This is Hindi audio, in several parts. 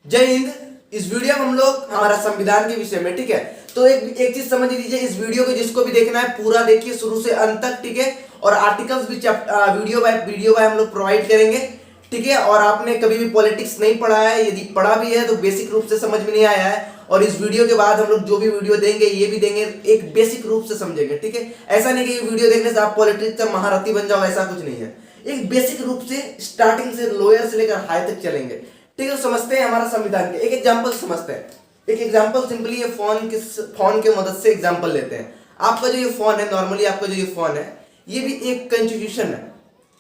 जय हिंद। इस वीडियो में हम लोग हमारा संविधान के विषय में, ठीक है। तो एक चीज समझ लीजिए, इस वीडियो को जिसको भी देखना है पूरा देखिए शुरू से अंत तक, ठीक है। और आर्टिकल्स भी वीडियो बाय हम लोग प्रोवाइड करेंगे, ठीक है। और आपने कभी भी पॉलिटिक्स नहीं पढ़ा है, यदि पढ़ा भी है तो बेसिक रूप से समझ में नहीं आया है। और इस वीडियो के बाद हम लोग जो भी वीडियो देंगे ये भी देंगे, एक बेसिक रूप से समझेंगे, ठीक है। ऐसा नहीं कि ये वीडियो देखने से आप पॉलिटिक्स का महारथी बन जाओ, ऐसा कुछ नहीं है। एक बेसिक रूप से स्टार्टिंग से लोअर से लेकर हाई तक चलेंगे, ठीक है। समझते हैं हमारा संविधान के एक एग्जांपल समझते हैं। एक एग्जांपल सिंपली ये फोन के मदद से एग्जांपल लेते हैं। आपका जो ये फोन है, नॉर्मली आपका जो ये फोन है, ये भी एक कॉन्स्टिट्यूशन है,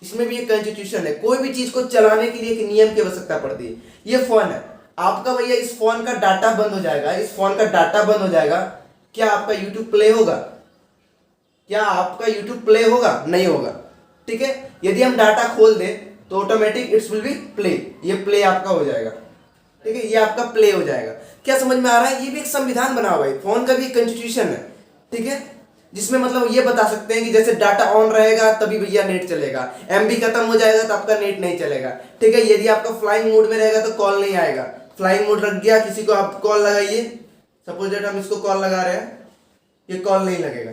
इसमें भी एक कॉन्स्टिट्यूशन है। कोई भी चीज को चलाने के लिए एक नियम की आवश्यकता पड़ती है। ये फोन है आपका, भैया इस फोन का डाटा बंद हो जाएगा, इस फोन का डाटा बंद हो जाएगा, क्या आपका यूट्यूब प्ले होगा? क्या आपका यूट्यूब प्ले होगा? नहीं होगा, ठीक है। यदि हम डाटा खोल दें तो automatic it's will be play, ये प्ले आपका हो जाएगा, ठीक है। ये आपका प्ले हो जाएगा। क्या समझ में आ रहा है? ये भी एक संविधान बना हुआ है, फोन का भी कॉन्स्टिट्यूशन है, ठीक है। जिसमें मतलब ये बता सकते हैं कि जैसे डाटा ऑन रहेगा तभी भैया नेट चलेगा, एमबी खत्म हो जाएगा तो आपका नेट नहीं चलेगा, ठीक है। यदि आपका फ्लाइंग मोड में रहेगा तो कॉल नहीं आएगा। फ्लाइंग मोड रख गया, किसी को आप कॉल लगाइए, सपोज दैट हम इसको कॉल लगा रहे हैं, ये कॉल नहीं लगेगा,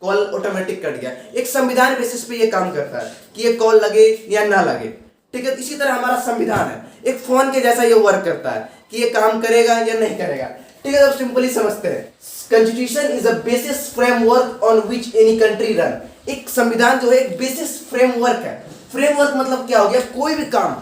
कॉल ऑटोमेटिक कट गया। एक संविधान बेसिस पे ये काम करता है कि ये कॉल लगे या ना लगे, ठीक है। इसी तरह हमारा संविधान है, एक फोन के जैसा ये वर्क करता है कि ये काम करेगा या नहीं करेगा, ठीक है। अब सिंपली समझते हैं। Constitution is a basis framework on which any country run. एक संविधान जो है एक बेसिस फ्रेमवर्क है। फ्रेमवर्क मतलब क्या हो गया? कोई भी काम,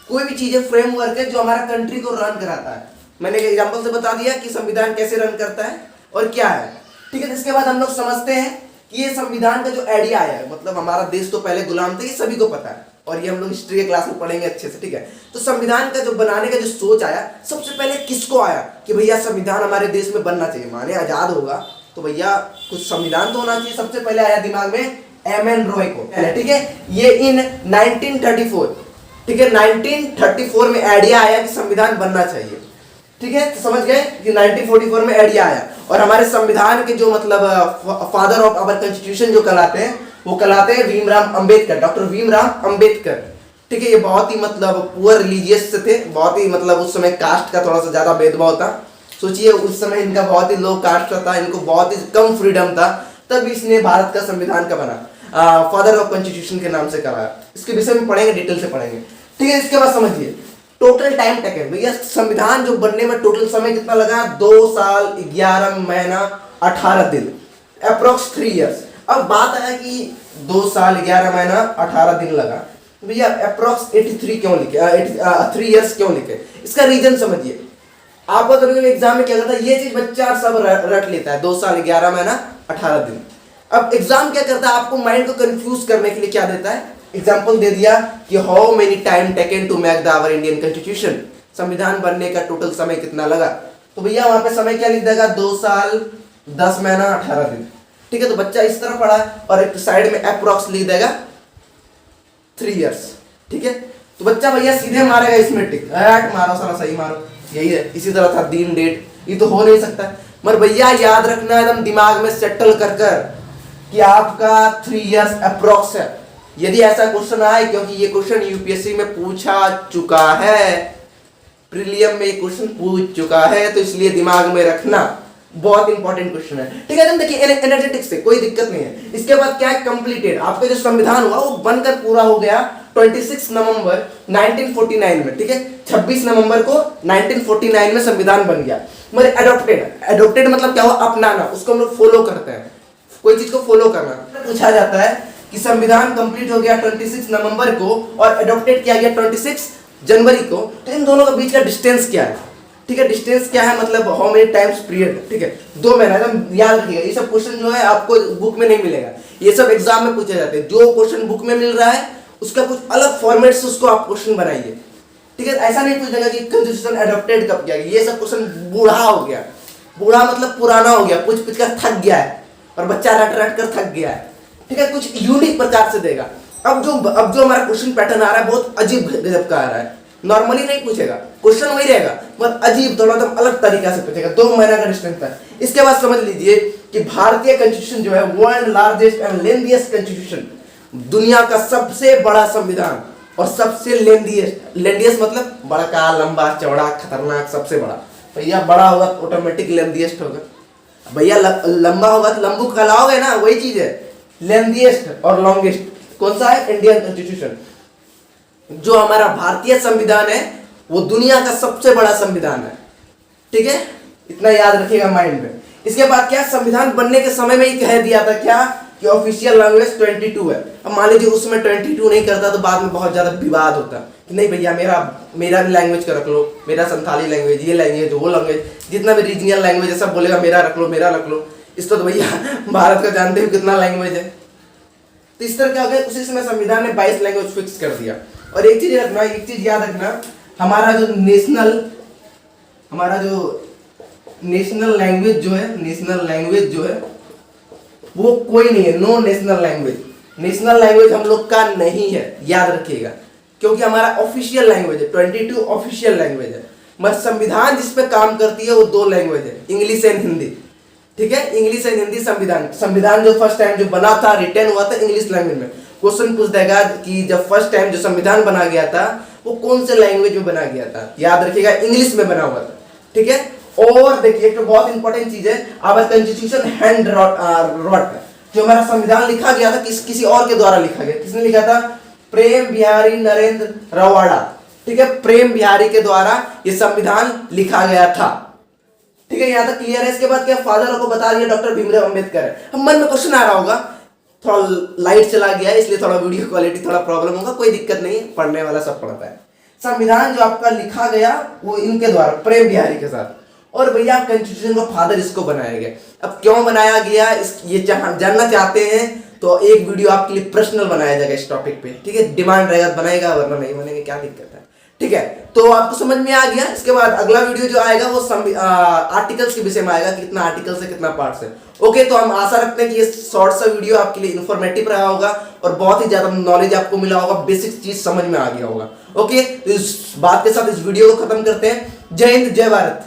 कोई भी चीज फ्रेमवर्क है जो हमारा कंट्री को रन कराता है। मैंने एक एग्जांपल से बता दिया कि संविधान कैसे रन करता है और क्या है, ठीक है। इसके बाद हम लोग समझते हैं कि ये संविधान का जो आइडिया आया है, मतलब हमारा देश तो पहले गुलाम थे, ये सभी को पता है और ये हम लोग हिस्ट्री के क्लास में पढ़ेंगे अच्छे से, ठीक है। तो संविधान का जो बनाने का जो सोच आया, सबसे पहले किसको आया कि भैया संविधान हमारे देश में बनना चाहिए, माने आजाद होगा तो भैया कुछ संविधान तो होना चाहिए। सबसे पहले आया दिमाग में एमएन रॉय को, ठीक है। ये इन 1934, ठीक है, 1934 में आइडिया आया कि संविधान बनना चाहिए, ठीक है। तो समझ गए कि 1944 में आइडिया आया। और हमारे संविधान के जो मतलब फादर ऑफ आवर कॉन्स्टिट्यूशन जो कहलाते हैं, वो कहलाते हैं भीमराव अंबेडकर, डॉक्टर भीमराव अंबेडकर, ठीक है। ये बहुत ही मतलब पुअर रिलीजियस थे, बहुत ही मतलब उस समय कास्ट का थोड़ा सा ज्यादा भेदभाव था। सोचिए उस समय इनका बहुत ही लो कास्ट था, इनको बहुत ही कम फ्रीडम था, तब इसने भारत का संविधान का बना, फादर ऑफ कॉन्स्टिट्यूशन के नाम से करा। इसके विषय में पढ़ेंगे, डिटेल से पढ़ेंगे, ठीक है। इसके बाद समझिए टोटल टाइम टेकन, भैया संविधान जो बनने में टोटल समय कितना लगा? 2 साल 11 महीना 18 दिन, अप्रोक्स 3 इयर्स। अब बात है कि 2 साल 11 महीना 18 दिन लगा, तो भैया अप्रोक्स 83 क्यों लिखे, 3 इयर्स क्यों लिखे? इसका रीजन समझिए। आपका कभी कभी एग्जाम में क्या करता है, ये चीज बच्चा सब रट लेता है, 2 साल 11 महीना 18 दिन। अब एग्जाम क्या करता है, आपको माइंड को कंफ्यूज करने के लिए क्या देता है, एग्जाम्पल दे दिया कि how many time taken to make the our Indian constitution, संविधान बनने का टोटल समय कितना लगा। तो भैया वहां पे समय क्या लिख देगा? 2 साल 10 महीना 18 दिन, ठीक है। तो बच्चा इस तरह पढ़ा और एक साइड में अप्रोक्स लिख देगा 3 इयर्स, ठीक है। तो बच्चा भैया सीधे मारेगा इसमें टिक, मारो साला सही मारो, यही है। इसी तरह था दिन डेट, ये तो हो नहीं सकता। मगर भैया याद रखना एकदम दिमाग में सेटल कर कि आपका 3 इयर्स अप्रोक्स है। यदि ऐसा क्वेश्चन आए, क्योंकि ये क्वेश्चन यूपीएससी में पूछा चुका है, प्रीलियम में ये क्वेश्चन पूछ चुका है, तो इसलिए दिमाग में रखना, बहुत इंपॉर्टेंट क्वेश्चन है, ठीक है। देखिए एनर्जेटिक्स से कोई दिक्कत नहीं है। इसके बाद क्या है, कंप्लीटेड, आपका जो संविधान हुआ वो बनकर पूरा हो गया 26 नवंबर 1949 में, ठीक है। 26 नवंबर को 1949 में संविधान बन गया। मगर एडॉप्टेड मतलब क्या हुआ? अपनाना, उसको हम लोग फॉलो करते हैं, कोई चीज को फॉलो करना। पूछा जाता है कि संविधान कंप्लीट हो गया 26 नवंबर को और एडॉप्टेड किया गया 26 जनवरी को, तो इन दोनों के बीच का डिस्टेंस क्या है, ठीक है। डिस्टेंस क्या है मतलब हाउ मेनी टाइम्स पीरियड, ठीक है। 2 महीना, एकदम याद रखिएगा। ये सब क्वेश्चन जो है आपको बुक में नहीं मिलेगा, ये सब एग्जाम में पूछे जाते हैं। जो क्वेश्चन बुक में मिल रहा है उसका कुछ अलग फॉर्मेट से उसको आप क्वेश्चन बनाइए, ठीक है। ऐसा नहीं पूछ देगा कि कॉन्स्टिट्यूशन एडॉप्टेड कब किया गया, ये सब क्वेश्चन बूढ़ा हो गया, बूढ़ा मतलब पुराना हो गया, पूछ पूछ कर थक गया है और बच्चा रट रट कर थक गया है, ठीक है। कुछ यूनिक प्रकार से देगा। अब जो हमारा क्वेश्चन पैटर्न आ रहा है बहुत अजीब गजब का आ रहा है, नॉर्मली नहीं पूछेगा, क्वेश्चन वही रहेगा पर अजीब, थोड़ा एकदम अलग तरीका से पूछेगा। 2 महीना का डिस्टेंस है। इसके बाद समझ लीजिए कि भारतीय कॉन्स्टिट्यूशन जो है world largest and lengthiest constitution, दुनिया का सबसे बड़ा संविधान, और सबसे लेंदिएस्ट मतलब बड़ा लंबा चौड़ा खतरनाक सबसे बड़ा। भैया बड़ा होगा तो ऑटोमेटिक लेंदिएस्ट होगा, भैया लंबा होगा तो लंबू कहलाओगे ना, वही चीज है। लेंदिएस्ट और लॉन्गेस्ट कौन सा है? Indian constitution. जो हमारा भारतीय संविधान है वो दुनिया का सबसे बड़ा संविधान है, ठीक है, इतना याद रखिएगा माइंड में। इसके बाद क्या, संविधान बनने के समय में ही कह दिया था क्या कि ऑफिशियल लैंग्वेज 22 है। अब मान लीजिए उसमें 22 नहीं करता तो बाद में बहुत ज्यादा विवाद होता कि नहीं भैया मेरा लैंग्वेज का रख लो, मेरा संथाली लैंग्वेज, ये लैंग्वेज, वो लैंग्वेज, जितना भी रीजनल लैंग्वेज है सब बोलेगा मेरा रख लो, मेरा रख लो। इसको तो भैया भारत का जानते हो कितना लैंग्वेज है। तो इस तरह क्या हो गया, उसी समय संविधान ने 22 लैंग्वेज फिक्स कर दिया। और एक चीज याद रखना, हमारा जो नेशनल लैंग्वेज जो है वो कोई नहीं है, no national language. National language हम लोग का नहीं है, याद रखिएगा, क्योंकि हमारा ऑफिशियल लैंग्वेज है, 22 ऑफिशियल लैंग्वेज है। मगर संविधान जिस पे काम करती है वो 2 लैंग्वेज है, इंग्लिश एंड हिंदी, ठीक है, इंग्लिश एंड हिंदी। संविधान जो फर्स्ट टाइम जो बना था, रिटर्न हुआ था इंग्लिश लैंग्वेज में। क्वेश्चन पूछ देगा कि जब फर्स्ट टाइम जो संविधान बना गया था वो कौन से लैंग्वेज में बना गया था, याद रखिएगा इंग्लिश में बना हुआ था, ठीक है। और देखिए एक तो बहुत इंपॉर्टेंट चीज है, आवर कॉन्स्टिट्यूशन हैंड रॉट, जो हमारा संविधान लिखा गया था किसी और के द्वारा लिखा गया। किसने लिखा था? प्रेम बिहारी नरेंद्र रवाड़ा, ठीक है, प्रेम बिहारी के द्वारा ये संविधान लिखा गया था, ठीक है, यहाँ तक क्लियर है। इसके बाद क्या, फादर को बता दिया डॉक्टर भीमराव अंबेडकर है। अब मन में क्वेश्चन आ रहा होगा, थोड़ा लाइट चला गया है इसलिए थोड़ा वीडियो क्वालिटी थोड़ा प्रॉब्लम होगा, कोई दिक्कत नहीं, पढ़ने वाला सब पढ़ता है। संविधान जो आपका लिखा गया वो इनके द्वारा, प्रेम बिहारी के साथ। और भैया कॉन्स्टिट्यूशन का फादर इसको बनाया गया। अब क्यों बनाया गया ये जानना चाहते हैं तो एक वीडियो आपके लिए पर्सनल बनाया जाएगा इस टॉपिक पे, ठीक है, डिमांड रहेगा बनेगा, वरना नहीं बनेगा, क्या दिक्कत है, ठीक है। तो आपको समझ में आ गया। इसके बाद अगला वीडियो जो आएगा वो आर्टिकल्स के विषय में आएगा, कि कितना आर्टिकल्स है, कितना पार्ट्स है। ओके, तो हम आशा रखते हैं कि ये शॉर्ट सा वीडियो आपके लिए इन्फॉर्मेटिव रहा होगा और बहुत ही ज्यादा नॉलेज आपको मिला होगा, बेसिक चीज समझ में आ गया होगा। ओके, तो इस बात के साथ इस वीडियो को खत्म करते हैं। जय हिंद, जय भारत।